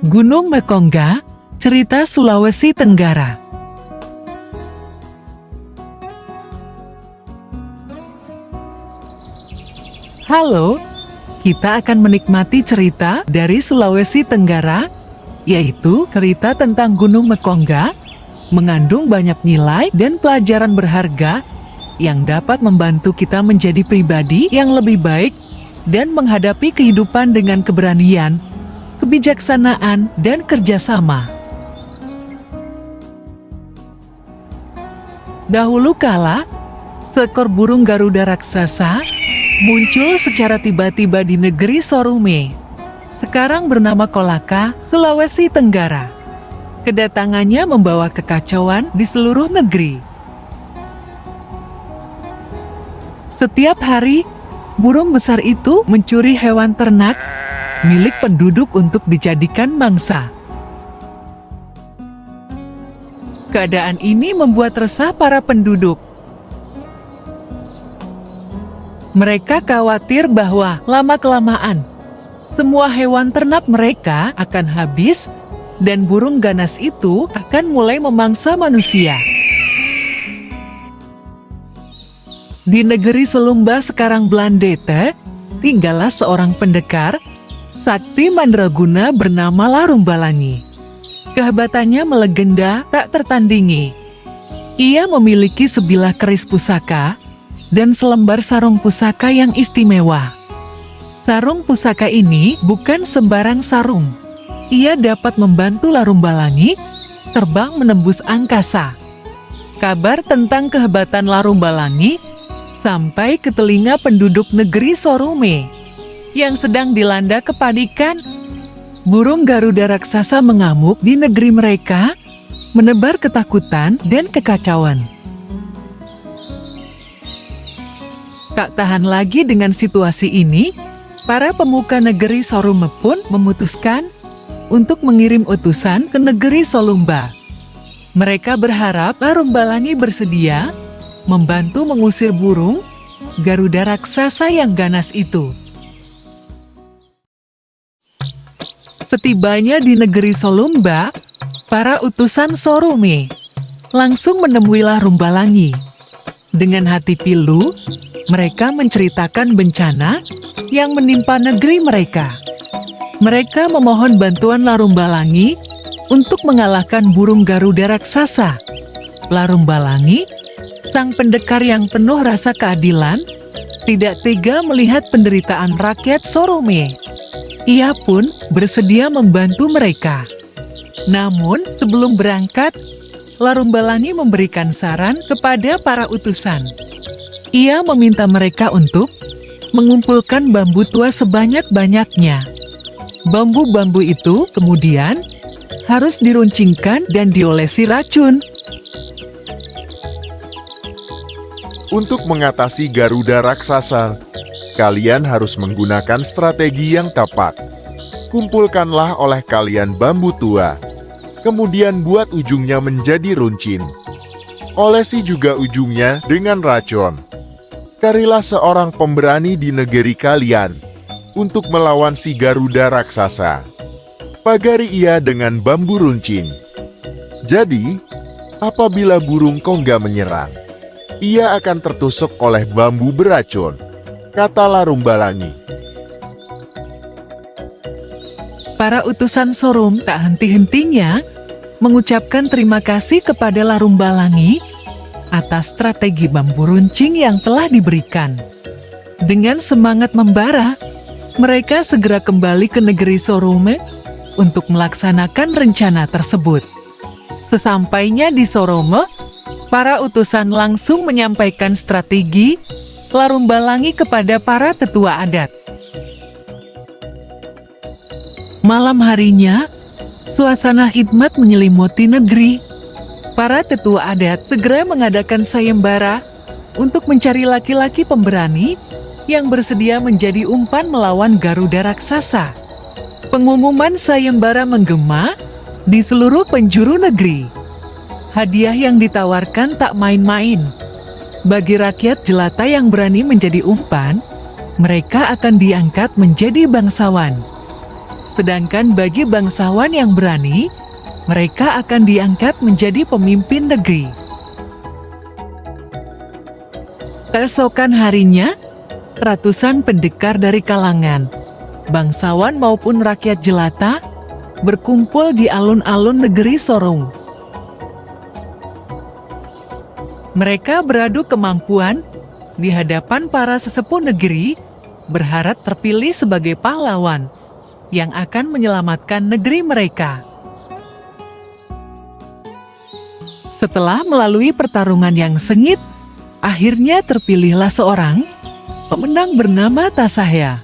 Gunung Mekongga, cerita Sulawesi Tenggara. Halo, kita akan menikmati cerita dari Sulawesi Tenggara, yaitu cerita tentang Gunung Mekongga, mengandung banyak nilai dan pelajaran berharga yang dapat membantu kita menjadi pribadi yang lebih baik dan menghadapi kehidupan dengan keberanian, kebijaksanaan, dan kerjasama. Dahulu kala, seekor burung Garuda raksasa muncul secara tiba-tiba di negeri Sorume, sekarang bernama Kolaka, Sulawesi Tenggara. Kedatangannya membawa kekacauan di seluruh negeri. Setiap hari, burung besar itu mencuri hewan ternak milik penduduk untuk dijadikan mangsa. Keadaan ini membuat resah para penduduk. Mereka khawatir bahwa lama-kelamaan semua hewan ternak mereka akan habis dan burung ganas itu akan mulai memangsa manusia. Di negeri Selumba sekarang Blandete, tinggallah seorang pendekar sakti mandraguna bernama Larumbalangi. Kehebatannya melegenda tak tertandingi. Ia memiliki sebilah keris pusaka dan selembar sarung pusaka yang istimewa. Sarung pusaka ini bukan sembarang sarung. Ia dapat membantu Larumbalangi terbang menembus angkasa. Kabar tentang kehebatan Larumbalangi sampai ke telinga penduduk negeri Sorume yang sedang dilanda kepanikan. Burung Garuda raksasa mengamuk di negeri mereka, menebar ketakutan dan kekacauan. Tak tahan lagi dengan situasi ini, para pemuka negeri Sorume pun memutuskan untuk mengirim utusan ke negeri Solumba. Mereka berharap Larumbalangi bersedia membantu mengusir burung Garuda raksasa yang ganas itu. Setibanya di negeri Solumba, para utusan Sorume langsung menemui Larumbalangi. Dengan hati pilu, mereka menceritakan bencana yang menimpa negeri mereka. Mereka memohon bantuan Larumbalangi untuk mengalahkan burung Garuda raksasa. Larumbalangi, sang pendekar yang penuh rasa keadilan, tidak tega melihat penderitaan rakyat Sorume. Ia pun bersedia membantu mereka. Namun, sebelum berangkat, Larumbalangi memberikan saran kepada para utusan. Ia meminta mereka untuk mengumpulkan bambu tua sebanyak-banyaknya. Bambu-bambu itu kemudian harus diruncingkan dan diolesi racun. Untuk mengatasi Garuda raksasa, kalian harus menggunakan strategi yang tepat. Kumpulkanlah oleh kalian bambu tua, kemudian buat ujungnya menjadi runcin. Olesi juga ujungnya dengan racun. Carilah seorang pemberani di negeri kalian untuk melawan si Garuda raksasa. Pagari ia dengan bambu runcing. Jadi, apabila burung kongga menyerang, ia akan tertusuk oleh bambu beracun, kata Larumbalangi. Para utusan Sorum tak henti-hentinya mengucapkan terima kasih kepada Larumbalangi atas strategi bambu runcing yang telah diberikan. Dengan semangat membara, mereka segera kembali ke negeri Sorume untuk melaksanakan rencana tersebut. Sesampainya di Sorume, para utusan langsung menyampaikan strategi Larumbalangi kepada para tetua adat. Malam harinya, suasana hikmat menyelimuti negeri. Para tetua adat segera mengadakan sayembara untuk mencari laki-laki pemberani yang bersedia menjadi umpan melawan Garuda raksasa. Pengumuman sayembara menggema di seluruh penjuru negeri. Hadiah yang ditawarkan tak main-main. Bagi rakyat jelata yang berani menjadi umpan, mereka akan diangkat menjadi bangsawan. Sedangkan bagi bangsawan yang berani, mereka akan diangkat menjadi pemimpin negeri. Keesokan harinya, ratusan pendekar dari kalangan bangsawan maupun rakyat jelata berkumpul di alun-alun negeri Sorong. Mereka beradu kemampuan di hadapan para sesepuh negeri, berharap terpilih sebagai pahlawan yang akan menyelamatkan negeri mereka. Setelah melalui pertarungan yang sengit, akhirnya terpilihlah seorang pemenang bernama Tasahya.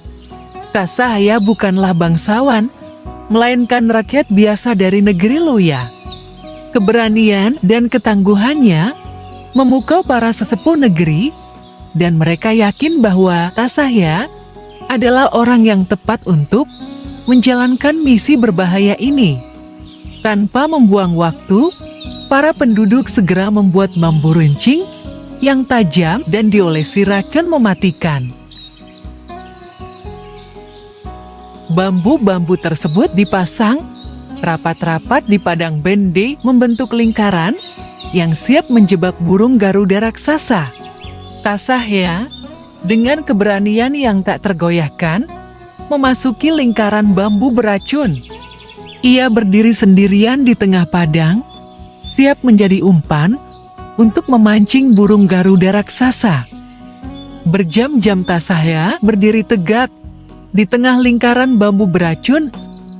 Tasahya bukanlah bangsawan, melainkan rakyat biasa dari negeri Luya. Keberanian dan ketangguhannya memukau para sesepuh negeri, dan mereka yakin bahwa Tasahya adalah orang yang tepat untuk menjalankan misi berbahaya ini. Tanpa membuang waktu, para penduduk segera membuat bambu runcing yang tajam dan diolesi racun mematikan. Bambu-bambu tersebut dipasang rapat-rapat di padang bende membentuk lingkaran yang siap menjebak burung Garuda raksasa. Tasahya, dengan keberanian yang tak tergoyahkan, memasuki lingkaran bambu beracun. Ia berdiri sendirian di tengah padang, siap menjadi umpan untuk memancing burung Garuda raksasa. Berjam-jam Tasahya berdiri tegak di tengah lingkaran bambu beracun,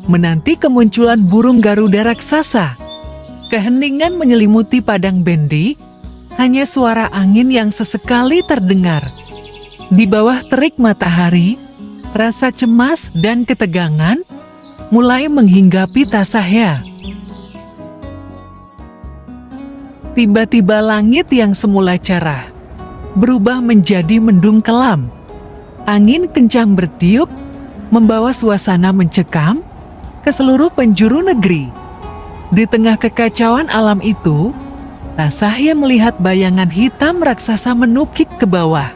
menanti kemunculan burung Garuda raksasa. Keheningan menyelimuti padang bendi, hanya suara angin yang sesekali terdengar. Di bawah terik matahari, rasa cemas dan ketegangan mulai menghinggapi Tasahya. Tiba-tiba langit yang semula cerah berubah menjadi mendung kelam. Angin kencang bertiup, membawa suasana mencekam ke seluruh penjuru negeri. Di tengah kekacauan alam itu, Tasahya melihat bayangan hitam raksasa menukik ke bawah.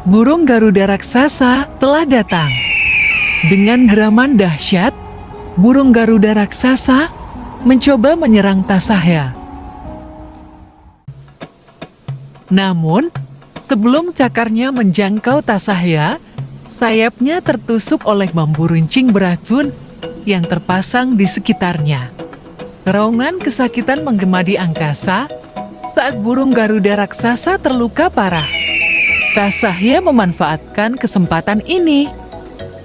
Burung Garuda raksasa telah datang. Dengan geraman dahsyat, burung Garuda raksasa mencoba menyerang Tasahya. Namun, sebelum cakarnya menjangkau Tasahya, sayapnya tertusuk oleh bambu runcing beracun yang terpasang di sekitarnya. Raungan kesakitan menggema di angkasa saat burung Garuda raksasa terluka parah. Tasahya memanfaatkan kesempatan ini.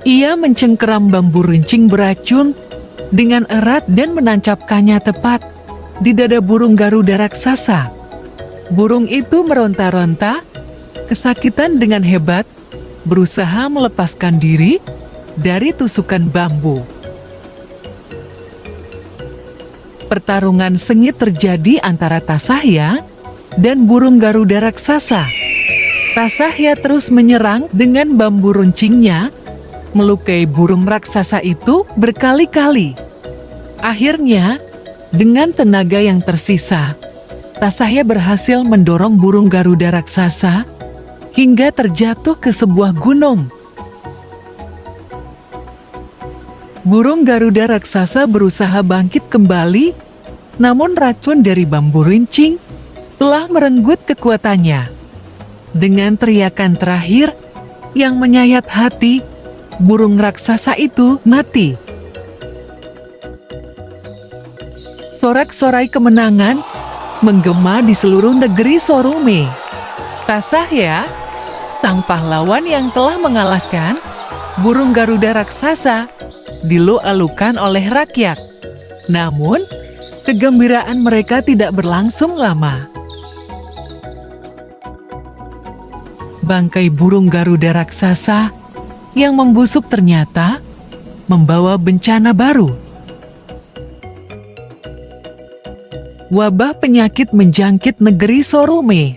Ia mencengkeram bambu runcing beracun dengan erat dan menancapkannya tepat di dada burung Garuda raksasa. Burung itu meronta-ronta, kesakitan dengan hebat, berusaha melepaskan diri dari tusukan bambu. Pertarungan sengit terjadi antara Tasahya dan burung Garuda raksasa. Tasahya terus menyerang dengan bambu runcingnya, melukai burung raksasa itu berkali-kali. Akhirnya, dengan tenaga yang tersisa, Tasahya berhasil mendorong burung Garuda raksasa hingga terjatuh ke sebuah gunung. Burung Garuda raksasa berusaha bangkit kembali, namun racun dari bambu runcing telah merenggut kekuatannya. Dengan teriakan terakhir yang menyayat hati, burung raksasa itu mati. Sorak-sorai kemenangan menggema di seluruh negeri Sorume. Tasahya, sang pahlawan yang telah mengalahkan burung Garuda raksasa, dilu-alukan oleh rakyat. Namun, kegembiraan mereka tidak berlangsung lama. Bangkai burung Garuda raksasa yang membusuk ternyata membawa bencana baru. Wabah penyakit menjangkit negeri Sorume.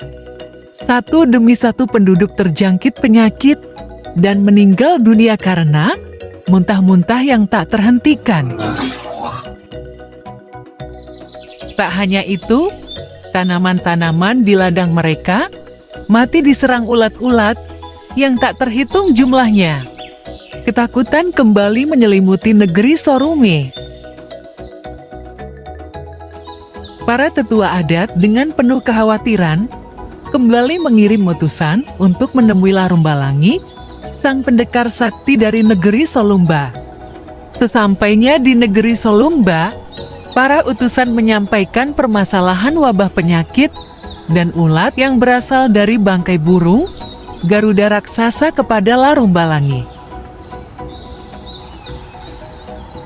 Satu demi satu penduduk terjangkit penyakit dan meninggal dunia karena muntah-muntah yang tak terhentikan. Tak hanya itu, tanaman-tanaman di ladang mereka mati diserang ulat-ulat yang tak terhitung jumlahnya. Ketakutan kembali menyelimuti negeri Sorume. Para tetua adat dengan penuh kekhawatiran kembali mengirim utusan untuk menemui Larumbalangi, sang pendekar sakti dari negeri Solumba. Sesampainya di negeri Solumba, para utusan menyampaikan permasalahan wabah penyakit dan ulat yang berasal dari bangkai burung Garuda raksasa kepada Larumbalangi.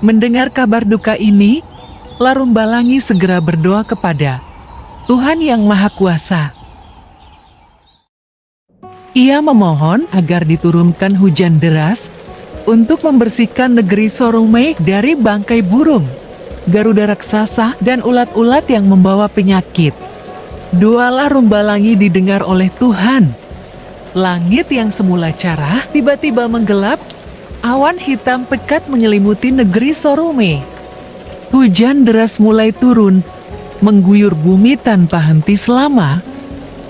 Mendengar kabar duka ini, Larumbalangi segera berdoa kepada Tuhan Yang Maha Kuasa. Ia memohon agar diturunkan hujan deras untuk membersihkan negeri Sorume dari bangkai burung, Garuda raksasa, dan ulat-ulat yang membawa penyakit. Doa Larumbalangi didengar oleh Tuhan. Langit yang semula cerah tiba-tiba menggelap. Awan hitam pekat menyelimuti negeri Sorume. Hujan deras mulai turun, mengguyur bumi tanpa henti selama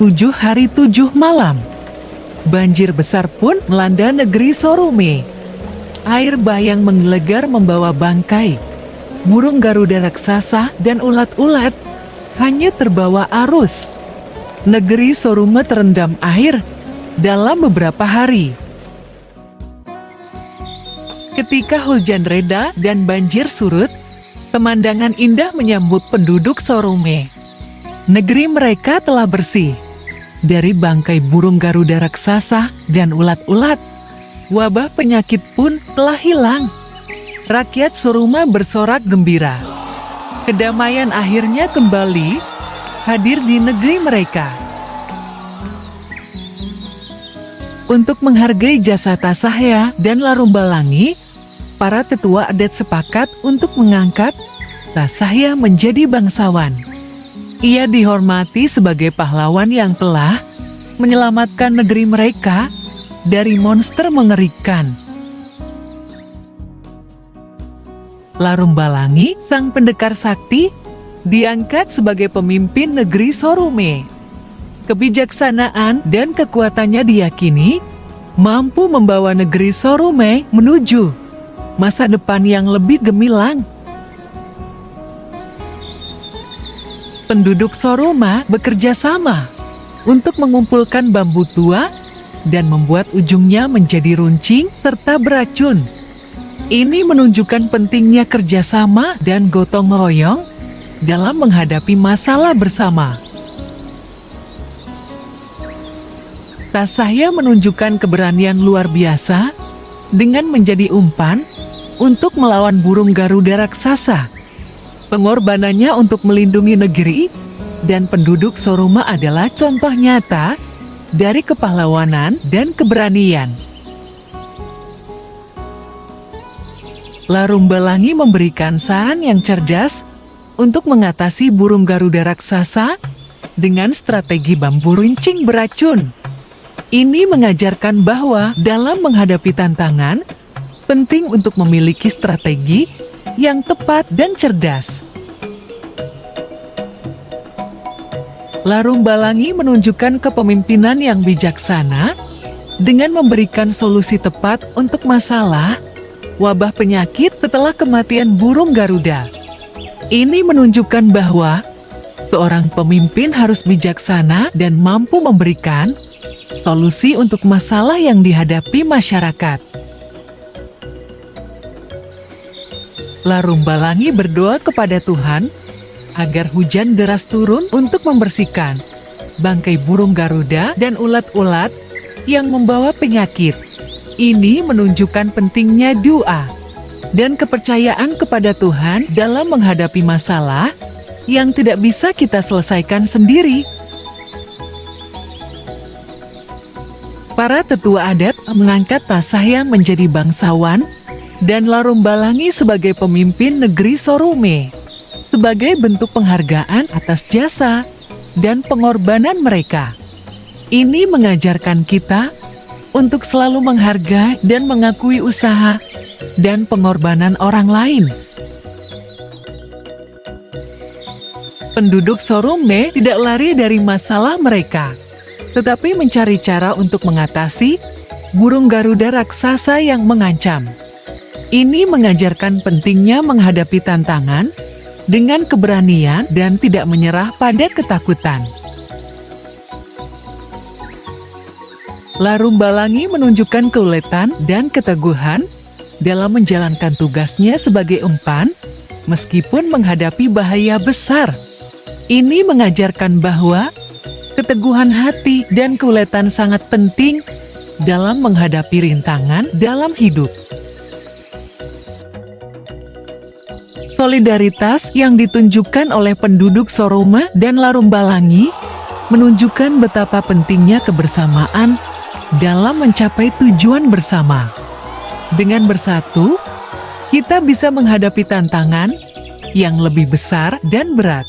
7 hari 7 malam. Banjir besar pun melanda negeri Sorume. Air bayang menggelegar membawa bangkai, burung Garuda raksasa, dan ulat-ulat hanya terbawa arus. Negeri Sorume terendam air dalam beberapa hari. Ketika hujan reda dan banjir surut, pemandangan indah menyambut penduduk Sorume. Negeri mereka telah bersih dari bangkai burung Garuda raksasa dan ulat-ulat. Wabah penyakit pun telah hilang. Rakyat Sorume bersorak gembira. Kedamaian akhirnya kembali hadir di negeri mereka. Untuk menghargai jasa Tasahya dan Larumbalangi, para tetua adat sepakat untuk mengangkat Tasahya menjadi bangsawan. Ia dihormati sebagai pahlawan yang telah menyelamatkan negeri mereka dari monster mengerikan. Larumbalangi, sang pendekar sakti, diangkat sebagai pemimpin negeri Sorume. Kebijaksanaan dan kekuatannya diyakini mampu membawa negeri Sorume menuju masa depan yang lebih gemilang. Penduduk Sorume bekerja sama untuk mengumpulkan bambu tua dan membuat ujungnya menjadi runcing serta beracun. Ini menunjukkan pentingnya kerjasama dan gotong royong dalam menghadapi masalah bersama. Tasahya menunjukkan keberanian luar biasa dengan menjadi umpan untuk melawan burung Garuda raksasa. Pengorbanannya untuk melindungi negeri dan penduduk Sorume adalah contoh nyata dari kepahlawanan dan keberanian. Larumbalangi memberikan saran yang cerdas untuk mengatasi burung Garuda raksasa dengan strategi bambu runcing beracun. Ini mengajarkan bahwa dalam menghadapi tantangan, penting untuk memiliki strategi yang tepat dan cerdas. Larumbalangi menunjukkan kepemimpinan yang bijaksana dengan memberikan solusi tepat untuk masalah wabah penyakit setelah kematian burung Garuda. Ini menunjukkan bahwa seorang pemimpin harus bijaksana dan mampu memberikan solusi untuk masalah yang dihadapi masyarakat. Larumbalangi berdoa kepada Tuhan agar hujan deras turun untuk membersihkan bangkai burung Garuda dan ulat-ulat yang membawa penyakit. Ini menunjukkan pentingnya doa dan kepercayaan kepada Tuhan dalam menghadapi masalah yang tidak bisa kita selesaikan sendiri. Para tetua adat mengangkat Tasahya menjadi bangsawan dan Larumbalangi sebagai pemimpin negeri Sorume sebagai bentuk penghargaan atas jasa dan pengorbanan mereka. Ini mengajarkan kita untuk selalu menghargai dan mengakui usaha dan pengorbanan orang lain. Penduduk Sorume tidak lari dari masalah mereka, tetapi mencari cara untuk mengatasi burung Garuda raksasa yang mengancam. Ini mengajarkan pentingnya menghadapi tantangan dengan keberanian dan tidak menyerah pada ketakutan. Larumbalangi menunjukkan keuletan dan keteguhan dalam menjalankan tugasnya sebagai umpan, meskipun menghadapi bahaya besar. Ini mengajarkan bahwa keteguhan hati dan keuletan sangat penting dalam menghadapi rintangan dalam hidup. Solidaritas yang ditunjukkan oleh penduduk Soroma dan Larumbalangi menunjukkan betapa pentingnya kebersamaan dalam mencapai tujuan bersama. Dengan bersatu, kita bisa menghadapi tantangan yang lebih besar dan berat.